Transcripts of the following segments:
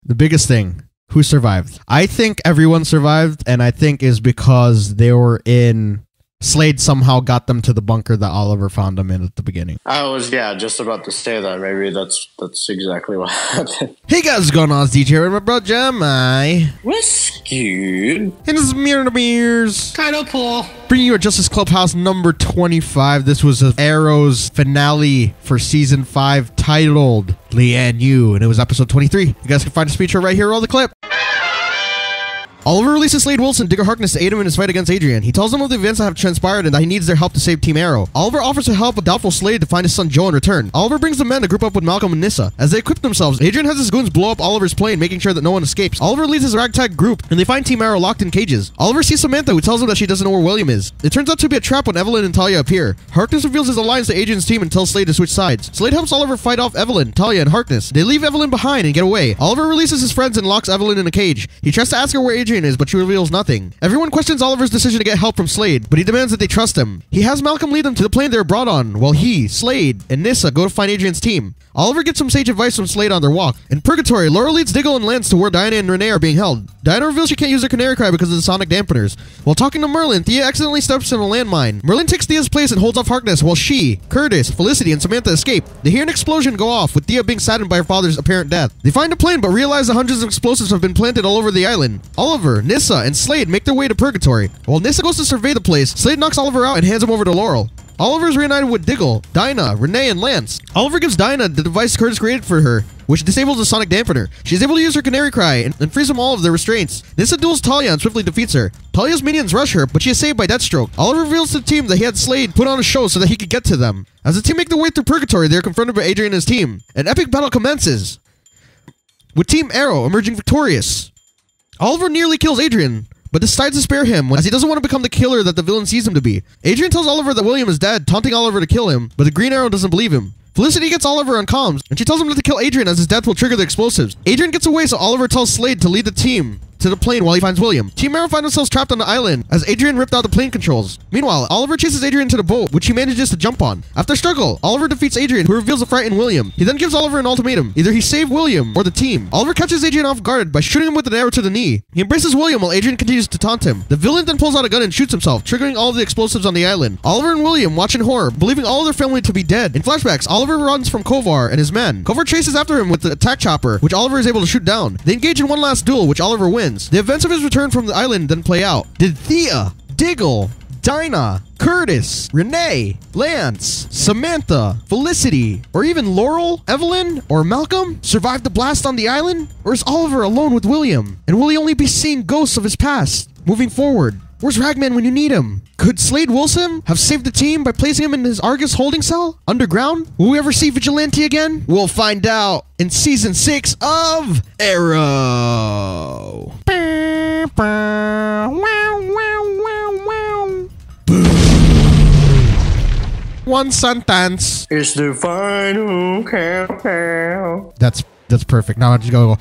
the biggest thing. Who survived? I think everyone survived, and I think is because they were in... Slade somehow got them to the bunker that Oliver found them in at the beginning. I was, just about to say that. Maybe that's exactly what happened. Hey guys, what's going on? It's DJ with my bro Jeremiah. Rescued. And this is Mirror to Mirrors. Kind of cool. Bringing you a Justice Clubhouse number 25. This was Arrow's finale for season 5 titled Lian Yu, and it was episode 23. You guys can find a speech right here. Roll the clip. Oliver releases Slade Wilson, Digger Harkness, to aid him in his fight against Adrian. He tells them of the events that have transpired and that he needs their help to save Team Arrow. Oliver offers to help a doubtful Slade to find his son Joe in return. Oliver brings the men to group up with Malcolm and Nissa. As they equip themselves, Adrian has his goons blow up Oliver's plane, making sure that no one escapes. Oliver leads his ragtag group, and they find Team Arrow locked in cages. Oliver sees Samantha, who tells him that she doesn't know where William is. It turns out to be a trap when Evelyn and Talia appear. Harkness reveals his alliance to Adrian's team and tells Slade to switch sides. Slade helps Oliver fight off Evelyn, Talia, and Harkness. They leave Evelyn behind and get away. Oliver releases his friends and locks Evelyn in a cage. He tries to ask her where Adrian is, but she reveals nothing. Everyone questions Oliver's decision to get help from Slade, but he demands that they trust him. He has Malcolm lead them to the plane they were brought on, while he, Slade, and Nissa go to find Adrian's team. Oliver gets some sage advice from Slade on their walk. In Purgatory, Laura leads Diggle and Lance to where Diana and Renee are being held. Diana reveals she can't use her canary cry because of the sonic dampeners. While talking to Merlin, Thea accidentally steps in a landmine. Merlin takes Thea's place and holds off Harkness while she, Curtis, Felicity, and Samantha escape. They hear an explosion go off, with Thea being saddened by her father's apparent death. They find a plane but realize that hundreds of explosives have been planted all over the island. Oliver, Nissa, and Slade make their way to Purgatory. While Nissa goes to survey the place, Slade knocks Oliver out and hands him over to Laurel. Oliver is reunited with Diggle, Dinah, Renee, and Lance. Oliver gives Dinah the device Curtis created for her, which disables the sonic dampener. She's able to use her canary cry and frees them all of their restraints. Nissa duels Talia and swiftly defeats her. Talia's minions rush her, but she is saved by Deathstroke. Oliver reveals to the team that he had Slade put on a show so that he could get to them. As the team make their way through Purgatory, they are confronted by Adrian and his team. An epic battle commences, with Team Arrow emerging victorious. Oliver nearly kills Adrian, but decides to spare him as he doesn't want to become the killer that the villain sees him to be. Adrian tells Oliver that William is dead, taunting Oliver to kill him, but the Green Arrow doesn't believe him. Felicity gets Oliver on comms, and she tells him not to kill Adrian as his death will trigger the explosives. Adrian gets away, so Oliver tells Slade to lead the team to the plane while he finds William. Team Arrow find themselves trapped on the island as Adrian ripped out the plane controls. Meanwhile, Oliver chases Adrian to the boat, which he manages to jump on. After a struggle, Oliver defeats Adrian, who reveals a frightened William. He then gives Oliver an ultimatum. Either he save William or the team. Oliver catches Adrian off guard by shooting him with an arrow to the knee. He embraces William while Adrian continues to taunt him. The villain then pulls out a gun and shoots himself, triggering all of the explosives on the island. Oliver and William watch in horror, believing all of their family to be dead. In flashbacks, Oliver runs from Kovar and his men. Kovar chases after him with the attack chopper, which Oliver is able to shoot down. They engage in one last duel, which Oliver wins. The events of his return from the island then play out. Did Thea, Diggle, Dinah, Curtis, Renee, Lance, Samantha, Felicity, or even Laurel, Evelyn, or Malcolm survive the blast on the island? Or is Oliver alone with William? And will he only be seeing ghosts of his past moving forward? Where's Ragman when you need him? Could Slade Wilson have saved the team by placing him in his Argus holding cell underground? Will we ever see Vigilante again? We'll find out in season 6 of Arrow. One sentence is the final countdown. That's perfect. Now I just go.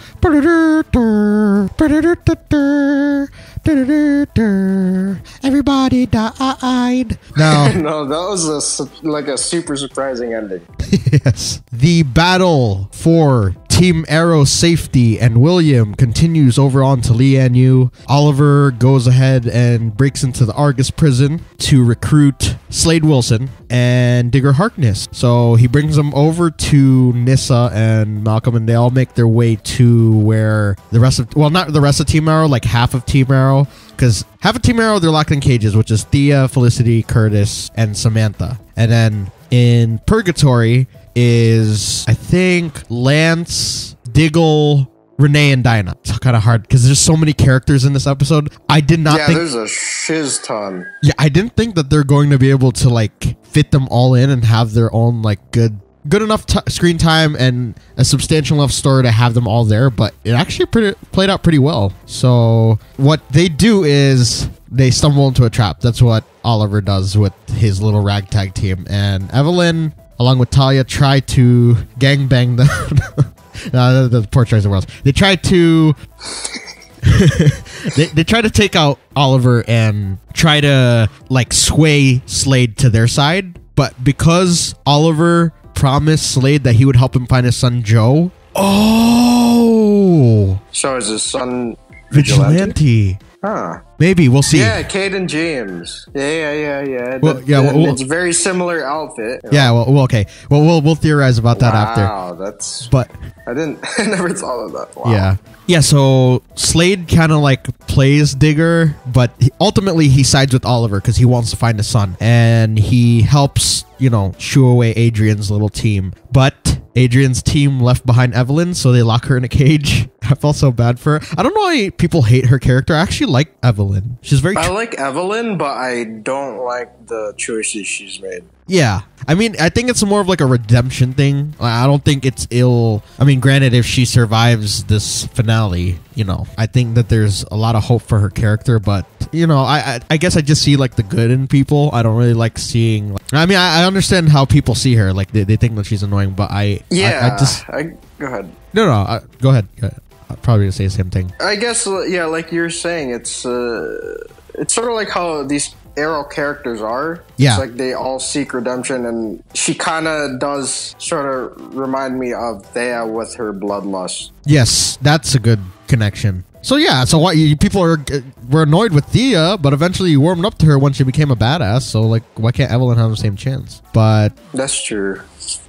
Everybody died. Now, no, that was a super surprising ending. Yes. The battle for Team Arrow safety and William continues over on to Lian Yu. Oliver goes ahead and breaks into the Argus prison to recruit Slade Wilson and Digger Harkness. So he brings them over to Nissa and Malcolm, and they all make their way to where the rest of, well, not the rest of Team Arrow, like half of Team Arrow, because half of Team Arrow, they're locked in cages, which is Thea, Felicity, Curtis, and Samantha. And then in Purgatory is, I think, Lance, Diggle, Renee, and Dinah. It's kind of hard because there's so many characters in this episode. I did not think... there's a shiz ton. Yeah, I didn't think that they're going to be able to, like, fit them all in and have their own, like, good enough screen time and a substantial enough story to have them all there, but it actually played out pretty well. So what they do is they stumble into a trap. That's what Oliver does with his little ragtag team. And Evelyn, along with Talia, try to gangbang them. No, the poor choice of words. They try to... they try to take out Oliver and try to, like, sway Slade to their side. But because Oliver promised Slade that he would help him find his son Joe. Oh, So is his son Vigilante? Huh. Maybe. We'll see. Yeah, Caden James. Yeah. Well, It's a very similar outfit. Yeah, well, okay. Well, we'll theorize about that after. Wow, that's... But I never thought of that. Wow. Yeah, so Slade kind of like plays Digger, but ultimately he sides with Oliver because he wants to find his son. And he helps, shoo away Adrian's little team. But Adrian's team left behind Evelyn, so they lock her in a cage. I felt so bad for her. I don't know why people hate her character. I actually like Evelyn. She's very... I like Evelyn, but I don't like the choices she's made. Yeah. I mean, I think it's more of like a redemption thing. I don't think it's ill. I mean, granted, if she survives this finale, I think that there's a lot of hope for her character, but, I guess I just see like the good in people. I don't really like seeing... I understand how people see her. Like, they think that she's annoying, but I just... Go ahead. No, go ahead. I'm probably going to say the same thing. I guess, yeah, like you're saying, it's sort of like how these Arrow characters are. Yeah. It's like they all seek redemption, and she kind of does sort of remind me of Thea with her bloodlust. Yes, that's a good connection. So yeah, so people were annoyed with Thea, but eventually you warmed up to her when she became a badass. So like, why can't Evelyn have the same chance? But that's true.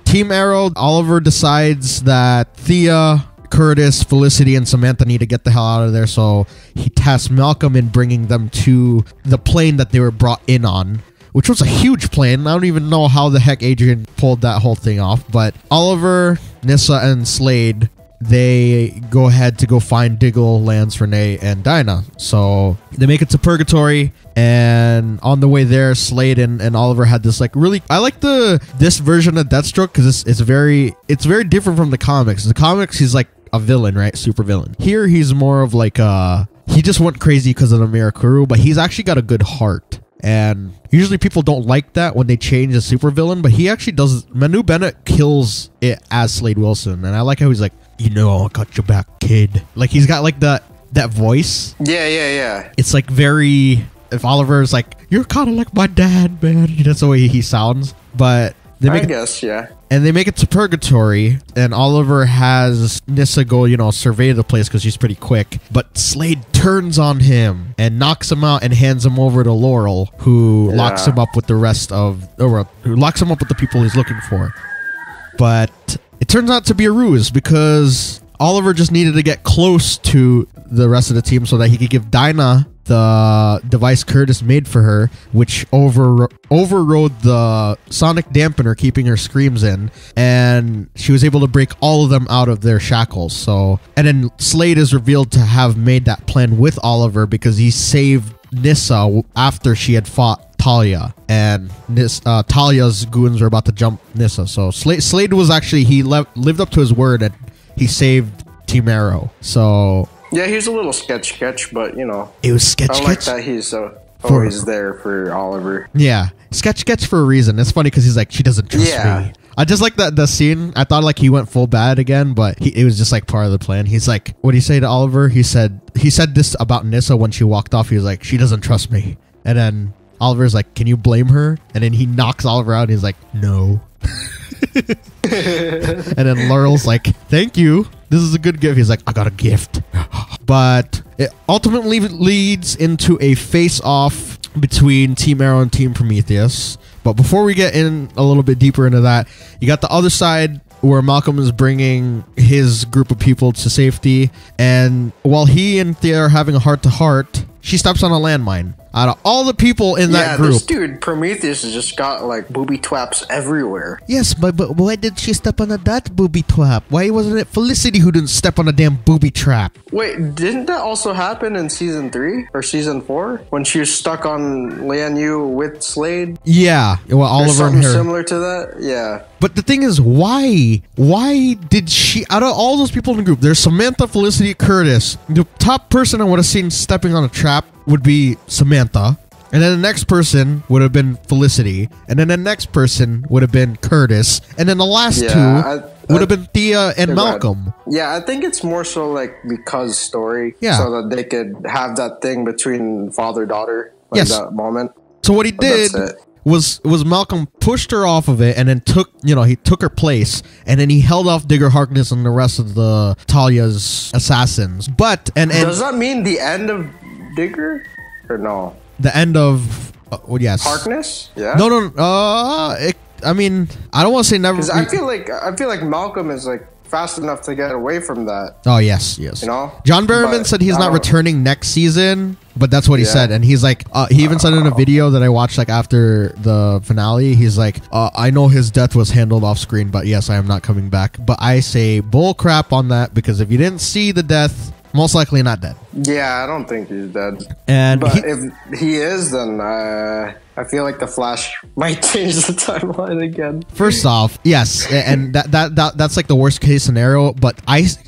Team Arrow, Oliver decides that Thea, Curtis, Felicity, and Samantha need to get the hell out of there, so he tasks Malcolm in bringing them to the plane that they were brought in on, which was a huge plane. I don't even know how the heck Adrian pulled that whole thing off, but Oliver, Nyssa, and Slade, they go ahead to go find Diggle, Lance, Renee, and Dinah. So they make it to Purgatory, and on the way there, Slade and Oliver had this like really... I like this version of Deathstroke because it's very different from the comics. In the comics, he's like a villain, right? Super villain. Here, he's more of like he just went crazy because of the Mirakuru, but he's actually got a good heart. And usually people don't like that when they change a supervillain, but he actually does. Manu Bennett kills it as Slade Wilson, and I like how he's like, I got your back, kid. Like, he's got like that voice. Yeah. It's like very... If Oliver's like, you're kind of like my dad, man. That's the way he sounds. But I guess, yeah. And they make it to Purgatory, and Oliver has Nyssa go, survey the place because she's pretty quick. But Slade turns on him and knocks him out and hands him over to Laurel, who locks him up with the rest of... who locks him up with the people he's looking for. But it turns out to be a ruse because Oliver just needed to get close to the rest of the team so that he could give Dinah the device Curtis made for her, which overrode the sonic dampener, keeping her screams in, and she was able to break all of them out of their shackles. So, and then Slade is revealed to have made that plan with Oliver because he saved Nyssa after she had fought Talia, and Talia's goons were about to jump Nyssa. So Slade was actually, he lived up to his word and he saved Team Arrow. So yeah, he's a little sketch, but it was sketch. I like that he's always there for Oliver. Yeah, sketch for a reason. It's funny because he's like, she doesn't trust me. I just like the scene. I thought like he went full bad again, but it was just like part of the plan. He's like, what did he say to Oliver? He said this about Nyssa when she walked off. He was like, she doesn't trust me. And then Oliver's like, can you blame her? And then he knocks Oliver out and he's like, no. And then Laurel's like, thank you. This is a good gift. He's like, I got a gift. But it ultimately leads into a face-off between Team Arrow and Team Prometheus. But before we get in a little bit deeper into that, you got the other side where Malcolm is bringing his group of people to safety. And while he and Thea are having a heart-to-heart, she steps on a landmine. Out of all the people in that group... this dude, Prometheus, has just got, like, booby twaps everywhere. Yes, but why did she step on that booby trap? Why wasn't it Felicity who didn't step on a damn booby trap? Wait, didn't that also happen in Season 3? Or Season 4? When she was stuck on Lian Yu with Slade? Yeah. Well, Oliver and her. Similar to that? Yeah. But the thing is, why? Why did she... Out of all those people in the group, there's Samantha, Felicity, Curtis. The top person I would have seen stepping on a trap would be Samantha, and then the next person would have been Felicity, and then the next person would have been Curtis, and then the last two would have been Thea and Malcolm. Yeah, I think it's more so like because story, so that they could have that thing between father-daughter, like that moment. So what he did was Malcolm pushed her off of it and then he took her place, and then he held off Digger Harkness and the rest of the Talia's assassins. But and does that mean the end of Digger or no? The end of yes, Harkness. Yeah. No. I mean, I don't want to say never. Because I feel like Malcolm is like fast enough to get away from that. Oh yes. You know, John Barrowman said he's not returning next season, but that's what he said, and he's like, he even said in a video that I watched like after the finale, he's like, I know his death was handled off screen, but yes, I am not coming back. But I say bull crap on that, because if you didn't see the death, most likely not dead. Yeah, I don't think he's dead. But if he is, then I feel like the Flash might change the timeline again. First off, yes, and that's like the worst case scenario. But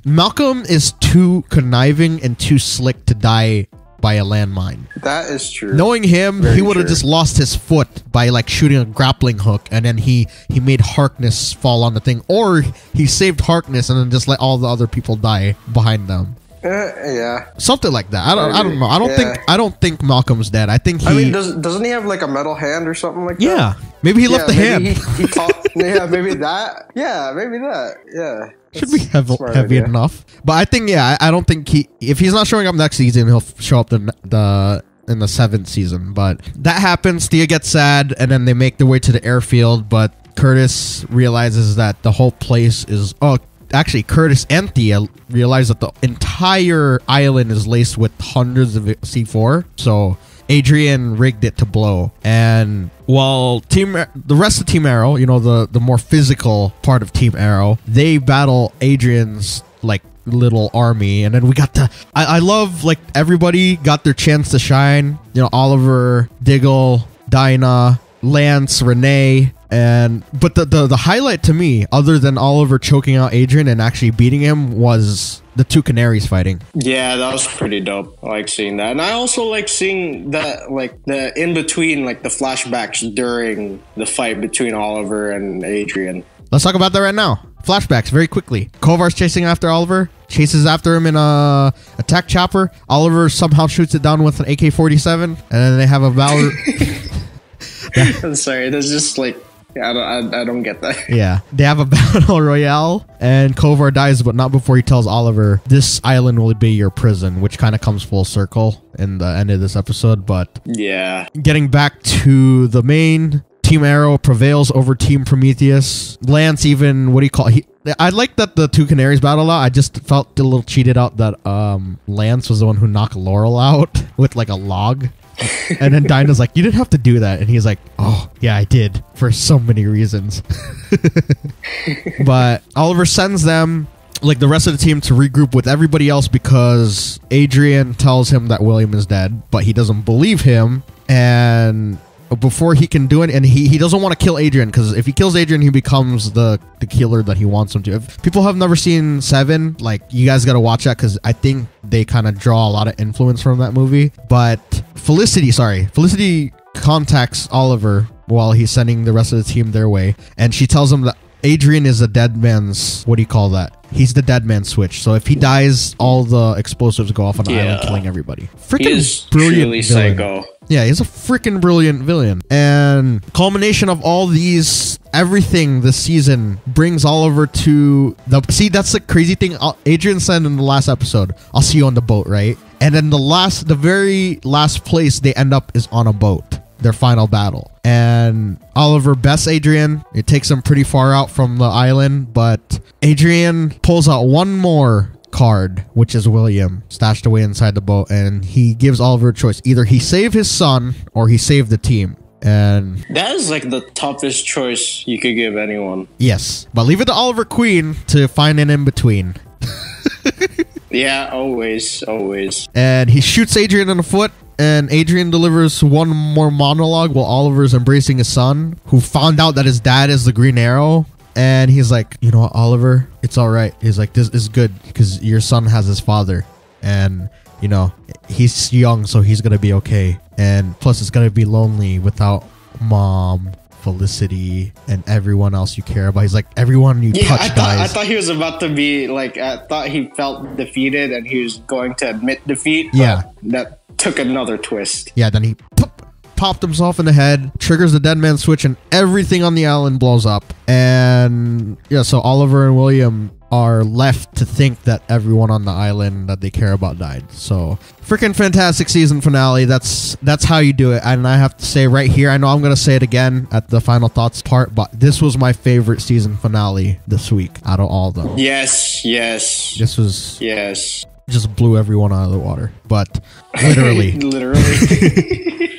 Malcolm is too conniving and too slick to die by a landmine. That is true. Knowing him, he would have just lost his foot by like shooting a grappling hook, and then he made Harkness fall on the thing, or he saved Harkness and then just let all the other people die behind them. Yeah, something like that. I don't know. I don't think Malcolm's dead. I think he. I mean, doesn't he have like a metal hand or something like that? Yeah, maybe he left the hand. Yeah, maybe that. Yeah, maybe that. Yeah, should be heavy enough. But I think I don't think if he's not showing up next season, he'll show up in the 7th season. But that happens. Thea gets sad, and then they make their way to the airfield. But Curtis realizes that the whole place is actually, Curtis and Thea realize that the entire island is laced with hundreds of C4. So Adrian rigged it to blow. And while the rest of Team Arrow, the more physical part of Team Arrow, they battle Adrian's like little army. And then we got I love like everybody got their chance to shine. Oliver, Diggle, Dinah, Lance, Renee. But the highlight to me, other than Oliver choking out Adrian and actually beating him, was the two canaries fighting. Yeah, that was pretty dope. I like seeing that. And I also like seeing that, like the in between, like the flashbacks during the fight between Oliver and Adrian. Let's talk about that right now. Flashbacks, very quickly. Kovar's chasing after Oliver, chases after him in a attack chopper. Oliver somehow shoots it down with an AK-47, and then they have a battle. I'm sorry, that's just like, I don't get that. Yeah. They have a battle royale, and Kovar dies, but not before he tells Oliver, this island will be your prison, which kind of comes full circle in the end of this episode. But yeah. Getting back to the main, Team Arrow prevails over Team Prometheus. Lance even, I like that the two canaries battle out. I just felt a little cheated out that Lance was the one who knocked Laurel out with like a log. And then Dinah's like, you didn't have to do that. And he's like, oh, yeah, I did. For so many reasons. But Oliver sends them, like the rest of the team, to regroup with everybody else because Adrian tells him that William is dead. But he doesn't believe him. And before he can do it, and he doesn't want to kill Adrian, because if he kills Adrian, he becomes the killer that he wants him to. If people have never seen 7, like, you guys got to watch that, because I think they kind of draw a lot of influence from that movie. But Felicity contacts Oliver while he's sending the rest of the team their way, and she tells him that Adrian is a dead man's, what do you call that? He's the dead man switch. So if he dies, all the explosives go off on the island, killing everybody. Freaking brilliant villain. Psycho. Yeah, he's a freaking brilliant villain. And culmination of all these, everything this season brings Oliver to the... See, that's the crazy thing. Adrian said in the last episode, I'll see you on the boat, right? And then the very last place they end up is on a boat. Their final battle. And Oliver bests Adrian. It takes him pretty far out from the island, but Adrian pulls out one more card, which is William, stashed away inside the boat, and he gives Oliver a choice. Either he saved his son or he saved the team. And that is like the toughest choice you could give anyone. Yes, but leave it to Oliver Queen to find an in-between. Yeah, always. And he shoots Adrian in the foot, and Adrian delivers one more monologue while Oliver's embracing his son, who found out that his dad is the Green Arrow. And he's like, you know what, Oliver, it's all right. He's like, this is good because your son has his father, and he's young, so he's gonna be okay. And plus, it's gonna be lonely without mom, Felicity, and everyone else you care about. He's like, everyone you touch dies. I thought he was about to be like, I thought he felt defeated and he was going to admit defeat. Yeah, that took another twist. Yeah, then he popped himself in the head, triggers the dead man switch, and everything on the island blows up. And yeah, so Oliver and William are left to think that everyone on the island that they care about died. So freaking fantastic season finale. That's how you do it. And I have to say right here, I know I'm gonna say it again at the final thoughts part, but this was my favorite season finale this week out of all of them. Yes. This was Yes. just blew everyone out of the water, but literally.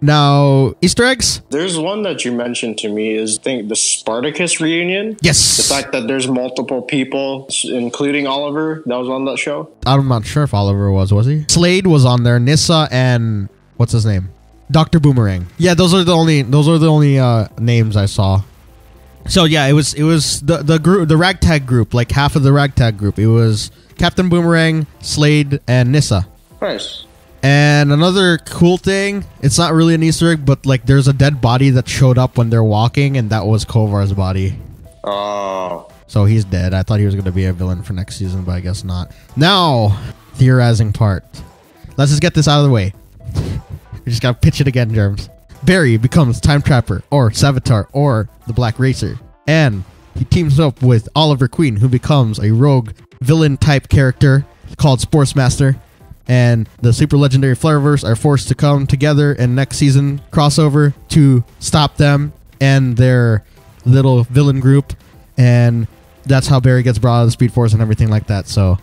Now, Easter eggs? There's one that you mentioned to me is the Spartacus reunion. Yes. The fact that there's multiple people, including Oliver, that was on that show. I'm not sure if Oliver was he? Slade was on there, Nissa, and what's his name? Dr. Boomerang. Yeah, those are the only names I saw. So yeah, it was the group, the ragtag group, like half of the ragtag group. It was Captain Boomerang, Slade, and Nissa. Nice. And another cool thing, it's not really an Easter egg, but like there's a dead body that showed up when they're walking, and that was Kovar's body. Oh. So he's dead. I thought he was going to be a villain for next season, but I guess not. Now, theorizing part. Let's just get this out of the way. We just got to pitch it again, Germs. Barry becomes Time Trapper, or Savitar, or the Black Racer. And he teams up with Oliver Queen, who becomes a rogue villain type character called Sportsmaster. And the super legendary Flareverse are forced to come together in next season crossover to stop them and their little villain group. And that's how Barry gets brought out of the Speed Force and everything like that. So,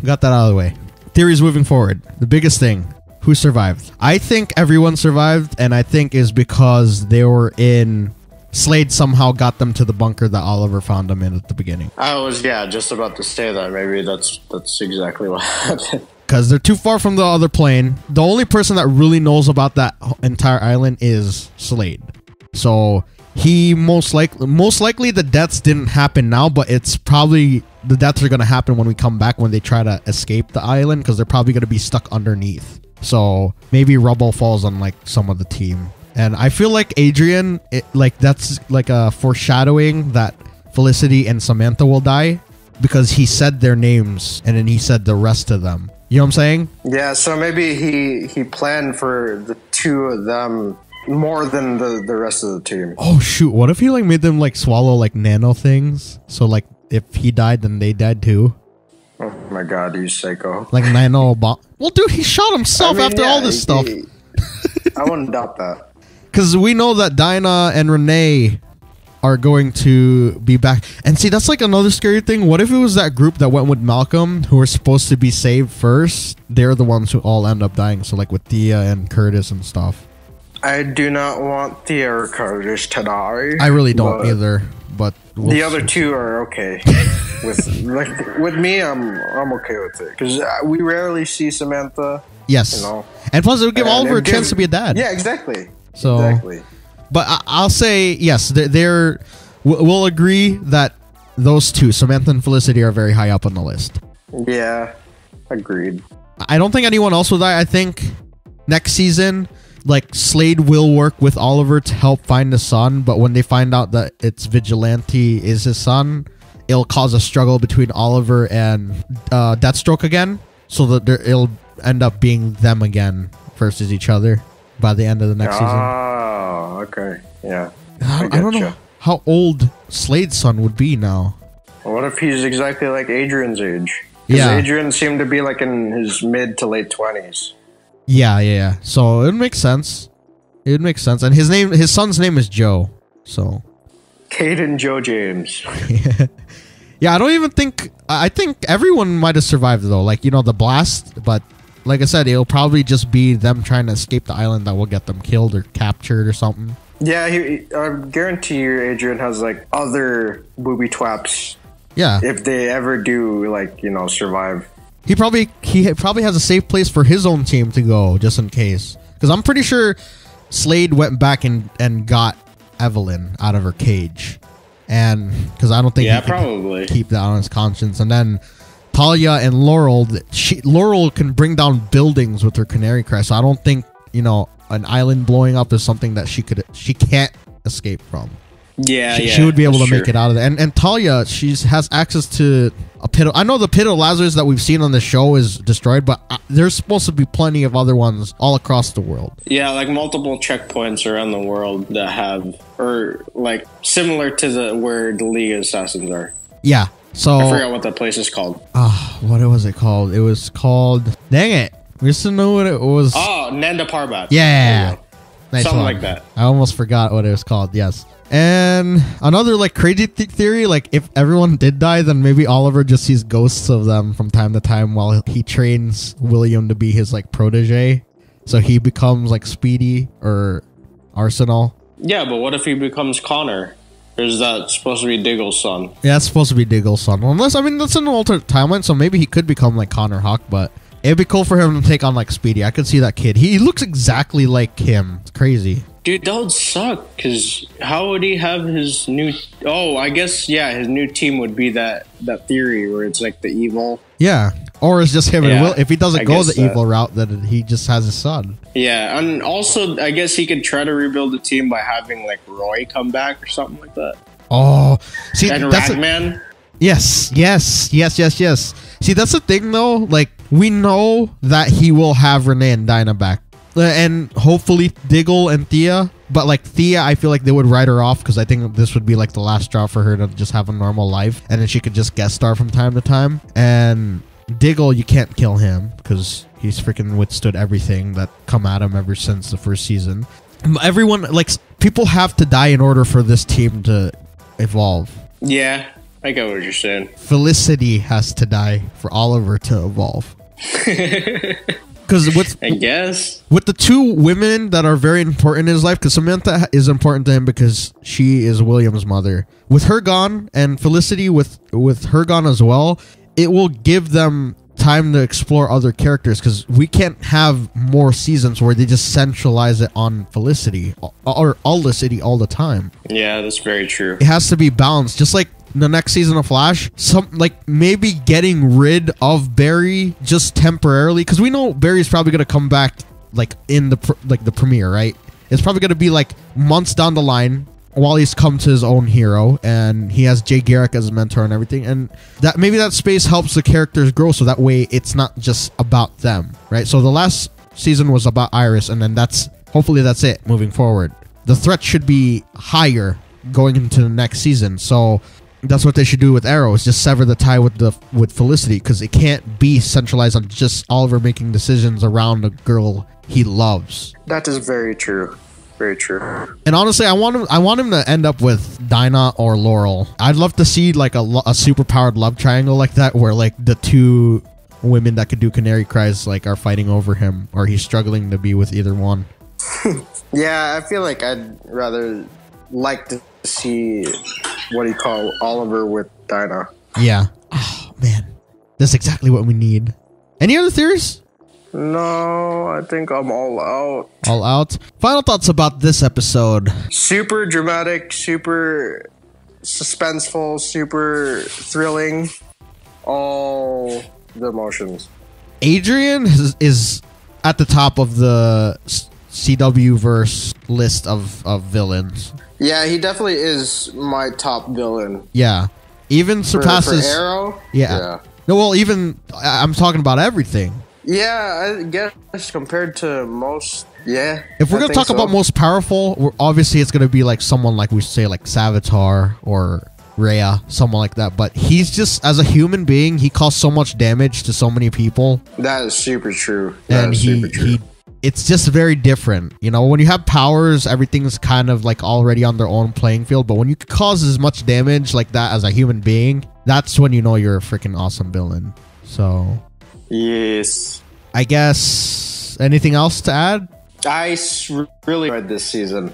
got that out of the way. Theories moving forward. The biggest thing, who survived? I think everyone survived, and I think is because they were in... Slade somehow got them to the bunker that Oliver found them in at the beginning. I was, just about to say that. Maybe that's exactly what happened. Because they're too far from the other plane. The only person that really knows about that entire island is Slade. So he most likely the deaths didn't happen now, but it's probably the deaths are going to happen when we come back, when they try to escape the island, because they're probably going to be stuck underneath. So maybe rubble falls on like some of the team. And I feel like Adrian, that's like a foreshadowing that Felicity and Samantha will die, because he said their names and then he said the rest of them. You know what I'm saying? Yeah, so maybe he planned for the two of them more than the rest of the team. Oh shoot, what if he like made them like swallow like nano things? So like if he died, then they died too. Oh my god, you psycho. Like nano bomb. Well dude, he shot himself after all this stuff. I wouldn't doubt that. Because we know that Dinah and Renee are going to be back. And see, that's like another scary thing. What if it was that group that went with Malcolm, who were supposed to be saved first? They're the ones who all end up dying. So like with Thea and Curtis and stuff. I do not want Thea or Curtis to die. I really don't either. But the other two are okay. with me, I'm okay with it. Because we rarely see Samantha. Yes. You know? And plus it would give Oliver a chance to be a dad. Yeah, exactly. So, exactly. But I'll say, yes, we'll agree that those two, Samantha and Felicity, are very high up on the list. Yeah, agreed. I don't think anyone else will die. I think next season, like, Slade will work with Oliver to help find the son, but when they find out that it's Vigilante is his son, it'll cause a struggle between Oliver and Deathstroke again, so that it'll end up being them again versus each other by the end of the next season. Oh, okay. Yeah. I don't know how old Slade's son would be now. Well, what if he's exactly like Adrian's age? Because Adrian seemed to be like in his mid to late 20s. Yeah. So it makes sense. It makes sense. And his son's name is Joe. So Caden Joe James. Yeah, I don't even think... I think everyone might have survived, though. Like, the blast. But, like I said, it'll probably just be them trying to escape the island that will get them killed or captured or something. Yeah, I guarantee you Adrian has, like, other booby twaps. Yeah. If they ever do, like, survive. He probably has a safe place for his own team to go, just in case. Because I'm pretty sure Slade went back and got Evelyn out of her cage. And because I don't think he can keep that on his conscience. And then Talia and Laurel, Laurel can bring down buildings with her canary cry. So I don't think, an island blowing up is something that she can't escape from. She would be able to make it out of there. And Talia, she has access to a pit. I know the pit of Lazarus that we've seen on the show is destroyed, but there's supposed to be plenty of other ones all across the world. Yeah, like multiple checkpoints around the world that have, or like similar to where the League of Assassins are. Yeah. So I forgot what that place is called. What was it called? It was called. Dang it! We used to know what it was. Oh, Nanda Parbat. Yeah. Nice Something one. like that. I almost forgot what it was called. Yes. And another like crazy theory, like if everyone did die, then maybe Oliver just sees ghosts of them from time to time while he trains William to be his like protege. So he becomes like Speedy or Arsenal. Yeah, but what if he becomes Connor? Or is that supposed to be Diggle's son? Yeah, that's supposed to be Diggle's son. Well, unless, I mean, that's an alternate timeline, so maybe he could become like Connor Hawk, but it'd be cool for him to take on like Speedy. I could see that kid. He looks exactly like him. It's crazy. Dude, that would suck, because how would he have his new... Oh, I guess, yeah, his new team would be that theory where it's like the evil... Yeah, or it's just him and Will. If he doesn't go the evil route, then he just has his son. Yeah, and also, I guess he could try to rebuild the team by having, like, Roy come back or something like that. Oh, see, and that's Ragman. Yes. See, that's the thing, though. Like, we know that he will have Renee and Dinah back. And hopefully Diggle and Thea. But, like, Thea, I feel like they would write her off because I think this would be, like, the last straw for her to just have a normal life. And then she could just guest star from time to time. And Diggle, you can't kill him because he's freaking withstood everything that come at him ever since the first season. Everyone, like, people have to die in order for this team to evolve. Yeah, I get what you're saying. Felicity has to die for Oliver to evolve. Because I guess with the two women that are very important in his life, because Samantha is important to him because she is William's mother. With her gone and Felicity with her gone as well, it will give them time to explore other characters because we can't have more seasons where they just centralize it on Felicity or Olicity all the time. Yeah, that's very true. It has to be balanced, just like the next season of Flash, maybe getting rid of Barry just temporarily, because we know Barry's probably going to come back like in the premiere, right? It's probably going to be like months down the line while he's come to his own hero and he has Jay Garrick as a mentor and everything, and that maybe that space helps the characters grow so that way it's not just about them, right? So the last season was about Iris, and then hopefully that's it moving forward. The threat should be higher going into the next season, so that's what they should do with Arrow, is just sever the tie with Felicity, because it can't be centralized on just Oliver making decisions around a girl he loves. That is very true. Very true. And honestly, I want him to end up with Dinah or Laurel. I'd love to see like a super powered love triangle like that, where like the two women that could do Canary Cries like are fighting over him, or he's struggling to be with either one. Yeah, I feel like I'd rather like to see what do you call Oliver with Dinah. Yeah. Oh man, that's exactly what we need. Any other theories? No, I think I'm all out. All out. Final thoughts about this episode. Super dramatic, super suspenseful, super thrilling. All the emotions. Adrian is at the top of the CW verse list of villains. Yeah, he definitely is my top villain. Yeah. Even surpasses... For Arrow? Yeah. No, well, even... I'm talking about everything. Yeah, I guess compared to most, yeah. If we're going to talk about most powerful, obviously it's going to be like someone like we say like Savitar or Rhea, someone like that. But he's just, as a human being, he caused so much damage to so many people. That is super true. It's just very different. You know, when you have powers, everything's kind of like already on their own playing field. But when you cause as much damage like that as a human being, that's when you know you're a freaking awesome villain. So... Yes. I guess anything else to add? I really enjoyed this season.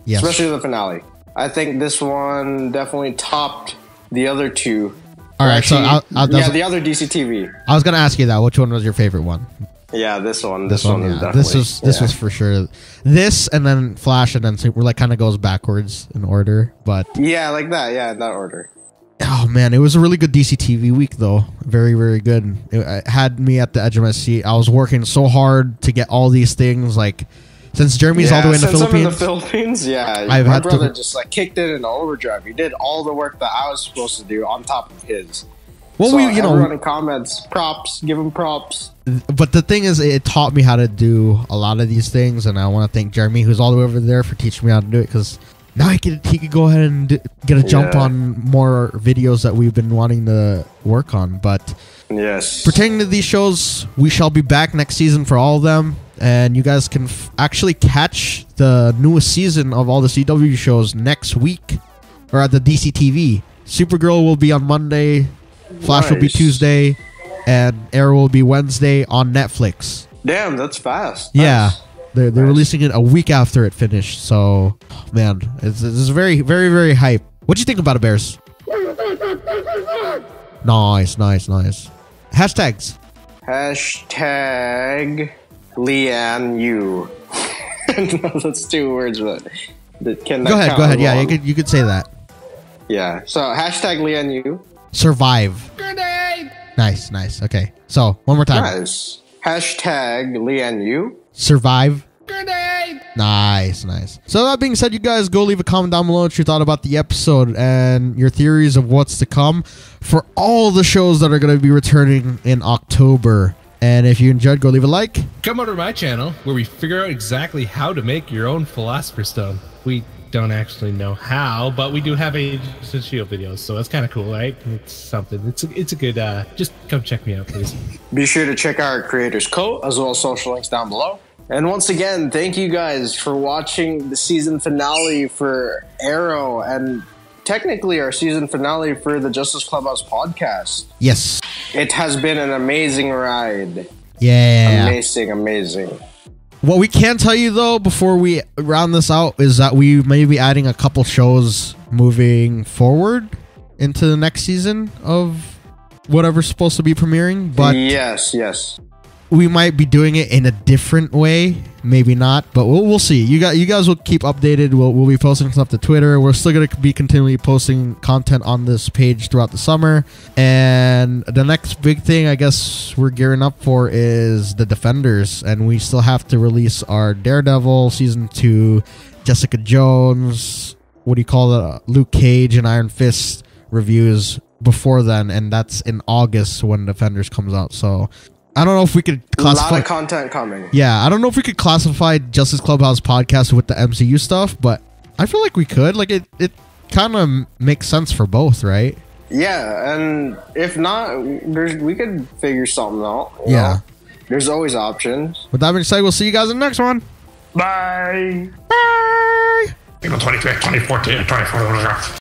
Yes. Especially the finale. I think this one definitely topped the other two. All right, actually, the other DC TV. I was going to ask you that. Which one was your favorite one? Yeah, this one. This one is definitely. This was for sure. This and then Flash and then Super like kind of goes backwards in order, but yeah, like that. Yeah, in that order. Oh man, it was a really good DC TV week though. Very, very good. It had me at the edge of my seat. I was working so hard to get all these things. Like Since Jeremy's all the way in the since Philippines. I'm in the Philippines, yeah. I've my had brother to just like kicked it into overdrive. He did all the work that I was supposed to do on top of his. Well, so we, everyone in comments, props, give him props. But the thing is, it taught me how to do a lot of these things, and I want to thank Jeremy, who's all the way over there, for teaching me how to do it, because now he could go ahead and get a jump on more videos that we've been wanting to work on. But yes, pertaining to these shows, we shall be back next season for all of them, and you guys can actually catch the newest season of all the CW shows next week, or at the DCTV. Supergirl will be on Monday, Flash will be Tuesday, and Arrow will be Wednesday on Netflix. Damn, that's fast. Yeah. They're releasing it a week after it finished. So, man, it's very, very, very hype. What do you think about it, Bears? Nice. Hashtags. Hashtag Lian Yu. No, that's 2 words, but Go ahead. Yeah, you could say that. Yeah. So hashtag Lian Yu. Survive. Grenade! Nice. Okay. So, one more time. Nice. Hashtag Lian Yu. Survive. Grenade! Nice. So that being said, you guys go leave a comment down below what you thought about the episode and your theories of what's to come for all the shows that are going to be returning in October. And if you enjoyed, go leave a like. Come over to my channel where we figure out exactly how to make your own Philosopher's Stone. We don't actually know how, but we do have Agents of S.H.I.E.L.D. videos, so that's kind of cool, right? It's something. It's a good, just come check me out, please. Be sure to check out our creators' code as well as social links down below. And once again, thank you guys for watching the season finale for Arrow and technically our season finale for the Justice Clubhouse podcast. Yes. It has been an amazing ride. Yeah. Amazing. What we can tell you, though, before we round this out, is that we may be adding a couple shows moving forward into the next season of whatever's supposed to be premiering. But yes. we might be doing it in a different way. Maybe not, but we'll see. You guys will keep updated. We'll be posting stuff to Twitter. We're still going to be continually posting content on this page throughout the summer. And the next big thing I guess we're gearing up for is the Defenders. And we still have to release our Daredevil Season 2, Jessica Jones, Luke Cage and Iron Fist reviews before then. And that's in August when Defenders comes out. So I don't know if we could classify... A lot of content coming. Yeah, I don't know if we could classify Justice Clubhouse Podcast with the MCU stuff, but I feel like we could. Like, it kind of makes sense for both, right? Yeah, and if not, we could figure something out. You know? There's always options. With that being said, we'll see you guys in the next one. Bye! Bye! April 25th, 2014, 24.